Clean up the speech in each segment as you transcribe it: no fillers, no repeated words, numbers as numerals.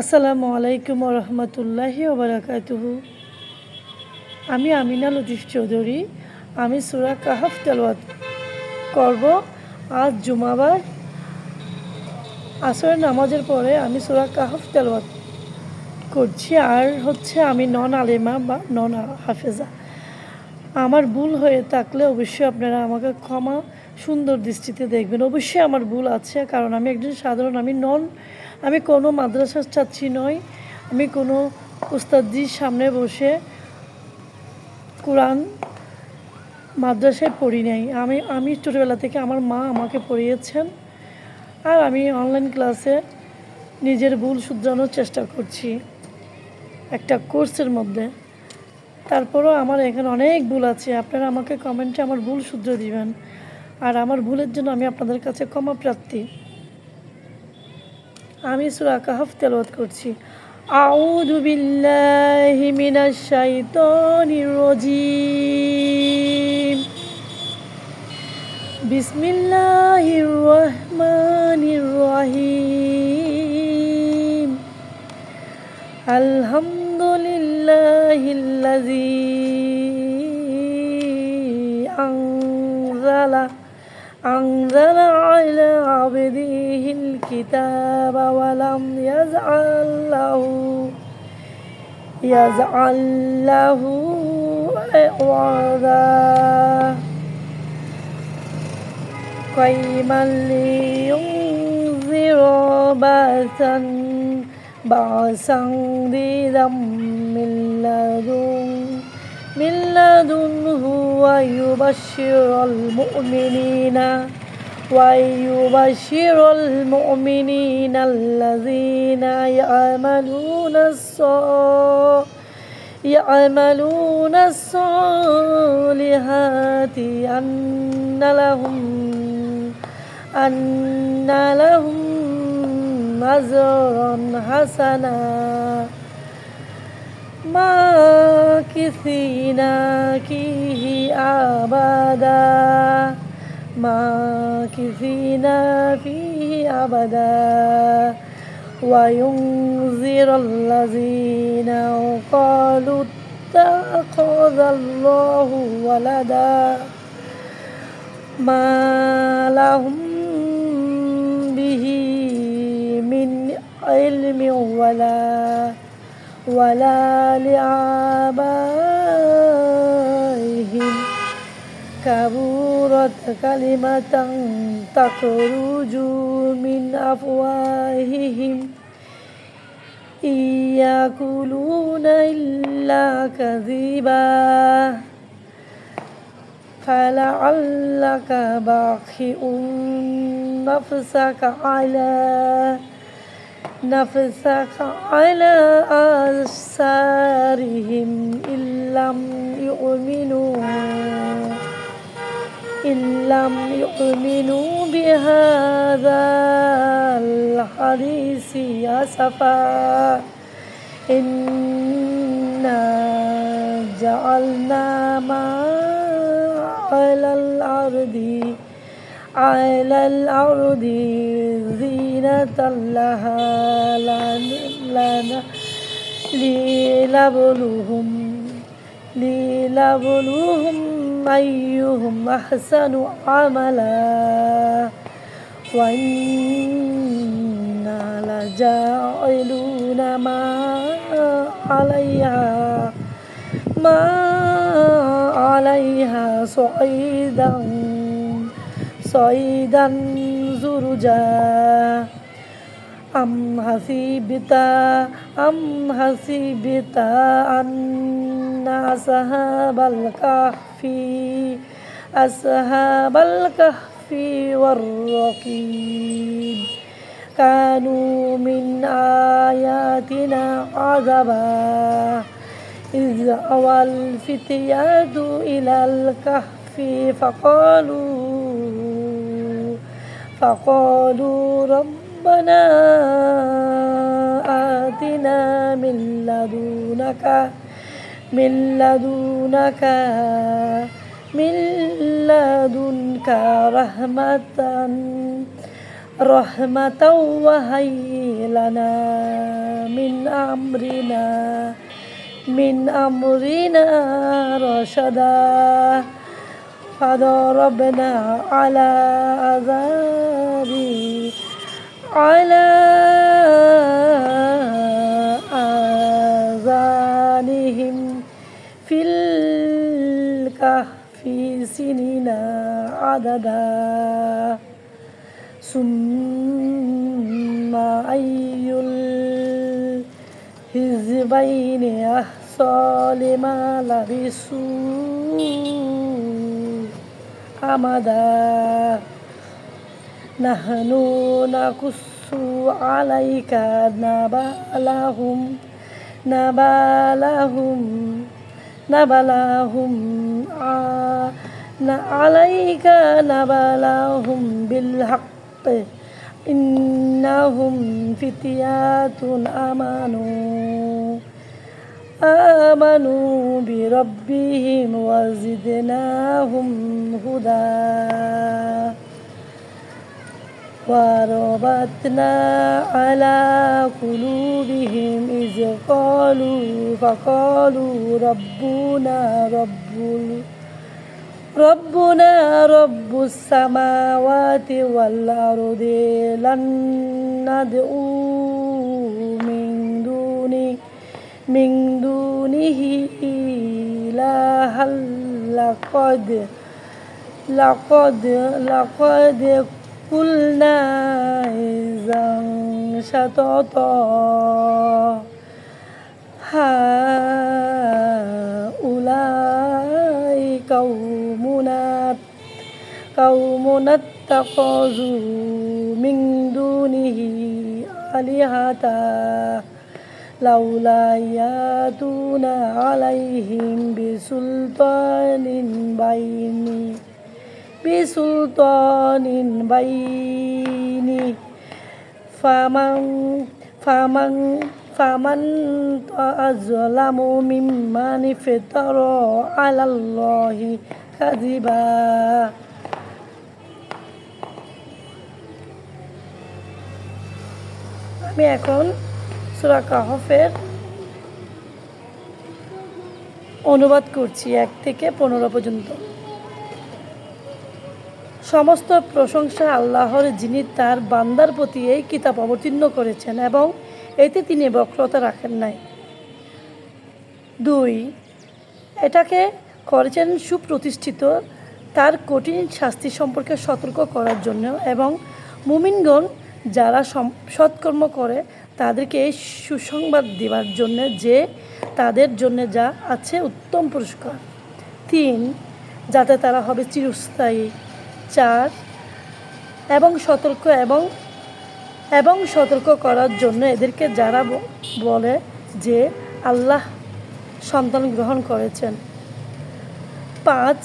আসসালামু আলাইকুম রহমতুল্লাহি ওবরাকাতুহু। আমি আমিনা লতিফ চৌধুরী। আমি সূরা কাহাফ তেলাওয়াত করব। আজ জুমাবার আসরের নামাজের পরে আমি সূরা কাহাফ তেলাওয়াত করছি। আর আমি নন আলেমা বা নন হাফেজা। আমার ভুল হয়ে থাকলে অবশ্যই আপনারা আমাকে ক্ষমা সুন্দর দৃষ্টিতে দেখবেন। অবশ্যই আমার ভুল আছে, কারণ আমি একজন সাধারণ, আমি কোনো মাদ্রাসার ছাত্রী নই। আমি কোনো উস্তাদজির সামনে বসে কোরআন মাদ্রাসায় পড়ি নাই। আমি ছোটোবেলা থেকে আমার মা আমাকে পড়িয়েছেন, আর আমি অনলাইন ক্লাসে নিজের ভুল শুধরানোর চেষ্টা করছি একটা কোর্সের মধ্যে। তারপরও আমার এখানে অনেক ভুল আছে। আপনারা আমাকে কমেন্টে আমার ভুল শুধরে দিবেন, আর আমার ভুলের জন্য আমি আপনাদের কাছে ক্ষমা প্রার্থী। আমি সূরা কাহাফ তেলাওয়াত করছি। আউযু বিল্লাহি মিনাশ শাইতানির রাজীম। বিসমিল্লাহির রহমানির রহিম। আলহামদুলিল্লাহিল্লাযী আনজালা আলা আবদিহিল কিতাবা ওয়া লাম ইয়াজআল লাহু ইওয়াজা কাইমান লিয়ুনযিরা বা'সান শাদীদাম মিন লাদুনহু ওয়া ইউবাশশিরুল মুমিনিনা আল্লাযীনা يعملون الصالحات أن لهم أجرا حسنا ماكثين فيه أبدا وينذر الذين قالوا اتخذ الله ولدا ما لهم به من علم ولا لآبائهم كبرت كلمة تخرج من أفواههم إن يقولون إلا كذبا فلعلك باخع نفسك على آثارهم إن لم يؤمنوا بهذا الحديث أسفا إنا جعلنا ما على الأرض زينة لها لنبلوهم أيهم أحسن عملا وإنا لجاعلون ما عليها صعيدا زرجا أم حسبت أن أصحاب الكهف والرقيم كانوا من آياتنا عجبا إذ أوى الفتية إلى الكهف فقالوا ربنا آتنا من لدنك رحمة রহমাতাও ওয়া হাইয়্যি লানা মিন আমরিনা রশাদা ফাদরাবনা আলা আযারি على آذانهم في الكهف سنين عددا ثم أي الحزبين أحصى لما لبثوا أمدا نحن نقص عليك نبلهم بالحق إنهم فتيات آمنوا بربهم وزدناهم هدى وربطنا على قلوبهم إذ فقالوا ربنا رب السماوات والأرض لن ندعو من دونه إلها لقد قلنا إذا شططا هؤلاء قومنا اتخذوا من دونه آلهة لولا يأتون عليهم بسلطان بين فمن أظلم ممن افترى على الله كذبا আমি এখন সূরা কাহফের অনুবাদ করছি 1 থেকে 15 পর্যন্ত। সমস্ত প্রশংসা আল্লাহর, যিনি তার বান্দার প্রতি এই কিতাব অবতীর্ণ করেছেন এবং এতে তিনি বক্রতা রাখেন নাই। 2, এটাকে করেছেন সুপ্রতিষ্ঠিত তার কঠিন শাস্তি সম্পর্কে সতর্ক করার জন্য এবং মুমিনগণ যারা সৎকর্ম করে তাদেরকে এই সুসংবাদ দেওয়ার জন্য যে তাদের জন্য যা আছে উত্তম পুরস্কার। 3, যাতে তারা হবে চিরস্থায়ী। 4, এবং সতর্ক করার জন্য এদেরকে যারা বলে যে আল্লাহ সন্তান গ্রহণ করেছেন। 5,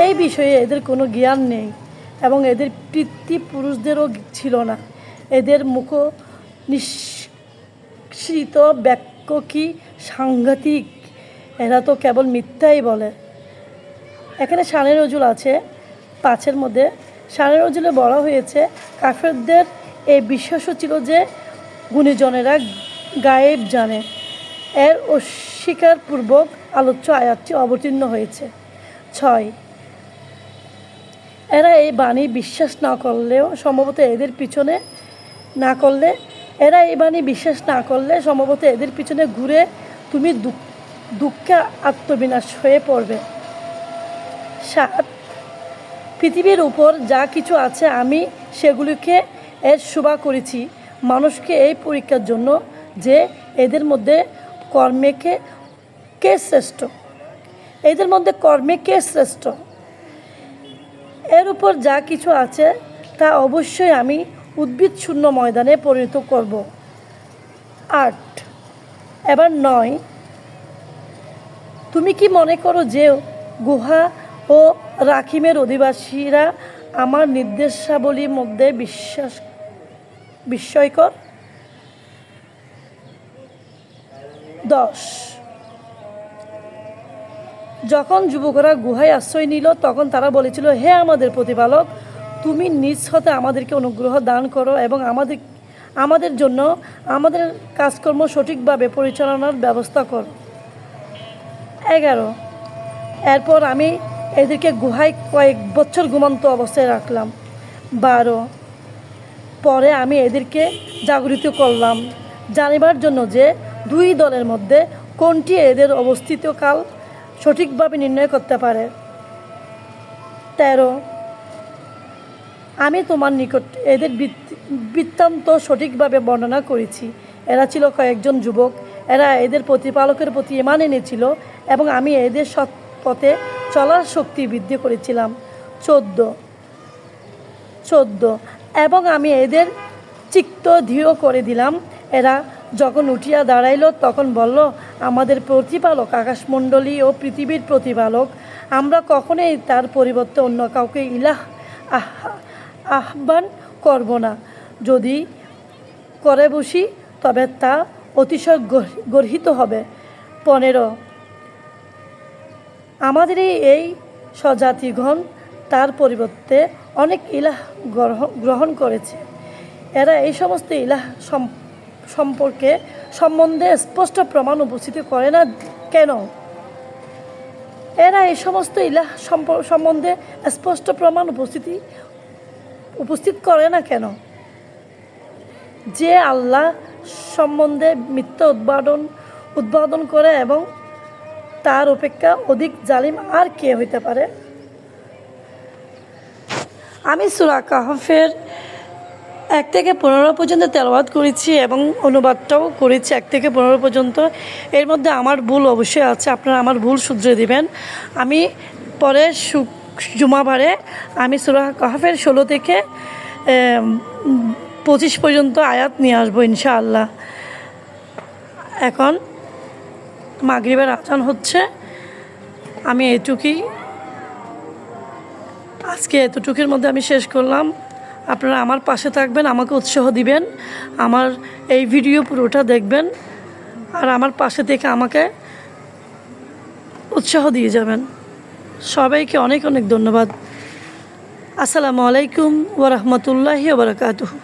এই বিষয়ে এদের কোনো জ্ঞান নেই এবং এদের পিতৃপুরুষদেরও ছিল না। এদের মুখ নিঃসৃত বাক্য কি সাংঘাতিক, এরা তো কেবল মিথ্যাই বলে। এখানে শানে নজুল আছে 5-এর মধ্যে। শানে নজুলে বলা হয়েছে কাফেরদের এই বিশ্বাস ছিল যে গুণীজনেরা গায়েব জানে। এর অস্বীকারপূর্বক আলোচ্য আয়াতটি অবতীর্ণ হয়েছে। 6, এরা এই বাণী বিশ্বাস না করলে সম্ভবত এদের পিছনে ঘুরে তুমি দুঃখে আত্মবিনাশ হয়ে পড়বে। 7, পৃথিবীর উপর যা কিছু আছে আমি সেগুলিকে এর শোভা করেছি মানুষকে এই পরীক্ষার জন্য যে এদের মধ্যে কর্মে কে শ্রেষ্ঠ। এর উপর যা কিছু আছে তা অবশ্যই আমি উদ্ভিদ শূন্য ময়দানে পরিণত করব। 8, এবার 9, তুমি কি মনে করো যে গুহা ও রাখিমের অধিবাসীরা আমার নির্দেশাবলীর মধ্যে বিস্ময়কর? 10, যখন যুবকরা গুহায় আশ্রয় নিল তখন তারা বলেছিল, হে আমাদের প্রতিপালক, তুমি নিজ হতে আমাদেরকে অনুগ্রহ দান করো এবং আমাদের জন্য আমাদের কাজকর্ম সঠিকভাবে পরিচালনার ব্যবস্থা করো। 11, এরপর আমি এদেরকে গুহায় কয়েক বছর ঘুমন্ত অবস্থায় রাখলাম। 12, পরে আমি এদেরকে জাগরিত করলাম জানিবার জন্য যে দুই দলের মধ্যে কোনটি এদের অবস্থিতকাল সঠিকভাবে নির্ণয় করতে পারে। 13, আমি তোমার নিকট এদের বৃত্তান্ত সঠিকভাবে বর্ণনা করেছি। এরা ছিল কয়েকজন যুবক, এরা এদের প্রতিপালকের প্রতি ঈমান এনেছিল এবং আমি এদের সৎ পথে চলার শক্তি বৃদ্ধি করেছিলাম। 14, এবং আমি এদের চিত্ত দৃঢ় করে দিলাম। এরা যখন উঠিয়া দাঁড়াইল তখন বলল, আমাদের প্রতিপালক আকাশমণ্ডলী ও পৃথিবীর প্রতিপালক, আমরা কখনোই তার পরিবর্তে অন্য কাউকে ইলাহ আহ্বান করব না। যদি করে বসি তবে তা অতিশয় গর্হিত হবে। 15, আমাদের এই স্বজাতিগণ তার পরিবর্তে অনেক ইলাহ গ্রহণ করেছে। এরা এই সমস্ত ইলাহ সম্বন্ধে স্পষ্ট প্রমাণ উপস্থিত করে না কেন? এরা এই সমস্ত ইলাহ সম্বন্ধে স্পষ্ট প্রমাণ উপস্থিত করে না কেন? যে আল্লাহ সম্বন্ধে মিথ্যা উদ্বোধন করে এবং তার অপেক্ষা অধিক জালিম আর কে হইতে পারে? আমি সূরা কাহফের 1 থেকে 15 পর্যন্ত তেলাওয়াত করেছি এবং অনুবাদটাও করেছি 1 থেকে 15 পর্যন্ত। এর মধ্যে আমার ভুল অবশ্যই আছে, আপনারা আমার ভুল শুধরে দিবেন। আমি পরে জুমাবারে আমি সূরা কাহফের 16 থেকে 25 পর্যন্ত আয়াত নিয়ে আসবো ইনশাআল্লাহ। এখন মাগরিবের আজান হচ্ছে। আমি আজকে এতটুকুর মধ্যে আমি শেষ করলাম। আপনারা আমার পাশে থাকবেন, আমাকে উৎসাহ দিবেন, আমার এই ভিডিও পুরোটা দেখবেন আর আমার পাশে থেকে আমাকে উৎসাহ দিয়ে যাবেন। সবাইকে অনেক অনেক ধন্যবাদ। আসসালামু আলাইকুম ওয়া রাহমাতুল্লাহি ওয়া বারাকাতুহু।